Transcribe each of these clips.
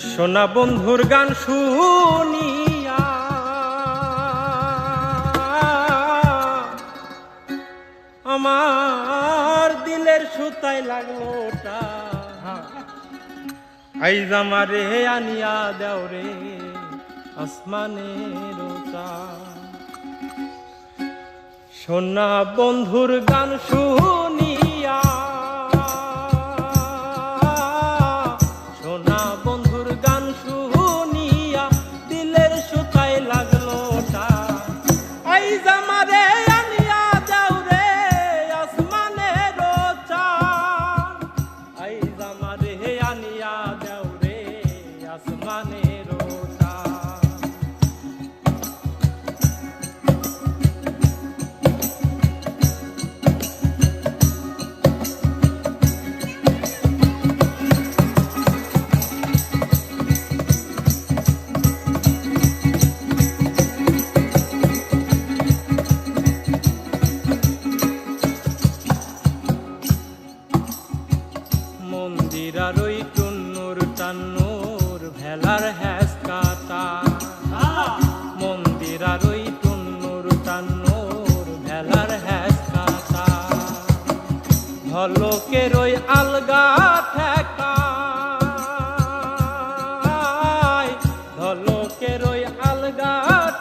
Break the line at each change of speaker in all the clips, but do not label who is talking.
সোনা বন্ধুর গান শুনিয়া আমার দিলের সুতায় লাগলো ওটা আইজ আমারে আনিয়া দেও রে আসমানের সোনা বন্ধুর গান শুনিয়া সোনা বন্ধুর গান শুনিয়া দিলের সুতায় লাগলো ওটা আইজ আমারে আনিয়া দেও রে আসমানের চাঁদ আইজ আমারে আনিয়া দেও রে আসমানের মন্দিরার ওই টুন্নুর টান্নুর ভেলার হ্যাস কাটা মন্দিরার ওই টুন্নুর টান্নুর ভেলার হ্যাস কাটা ঢলকের ওই আলগা ঠেকা ঢলকের ওই আলগা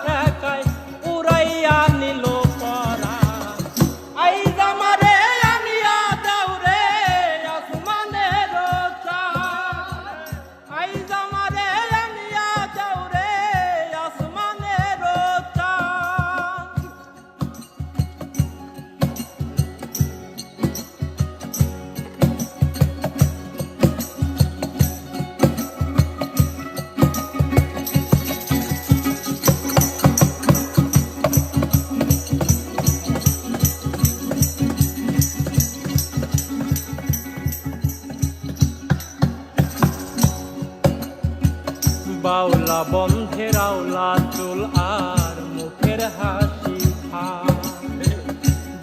ঠেকায় উড়াইয়া নিল পরা আইজ আমারে আনিয়া দাও রে আসমানের চাঁদ আইজ আমারে আনিয়া দাও রে আসমানের চাঁদ বাউলা বন্ধের আওলা চুল আর মুখের হাসি খা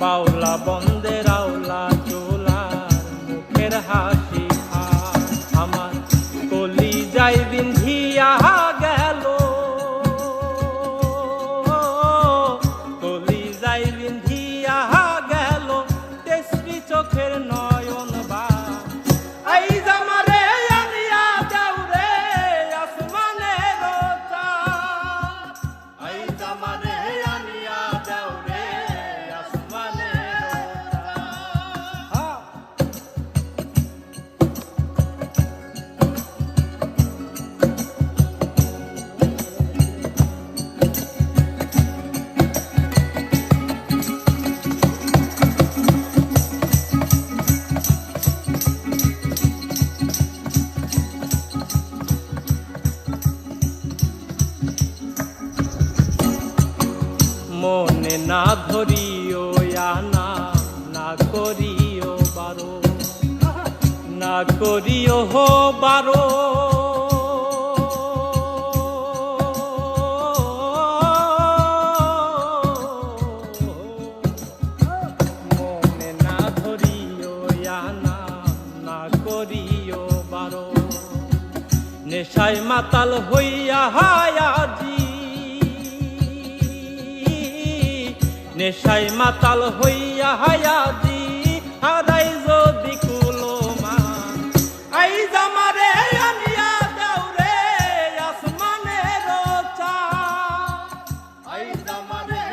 বাউলা বন্ধের আওলা চুল আর মুখের হাসি খা আমার কলি যাই বিন্ধিয়া গেল কলি যাই বিন্ধিয়া গেল তেসরি চোখের নয়ন বা আইজ আমারে আনিয়া দাও রে আসমানের চাঁদ আইজ আমারে আনিয়া দাও রে আসমানের মনে না ধরিও আনা না করিও বারো না করিও হো বারো মনে না ধরিও আনা না করিও বারো নেশায় মাতাল হইয়া হায়াজি নেশায় মাতাল হইয়া হায়াজি হারাই যদি কুলোমা আইজ আমারে আনিয়া দাও রে আসমানের চাঁদ আইজ আমারে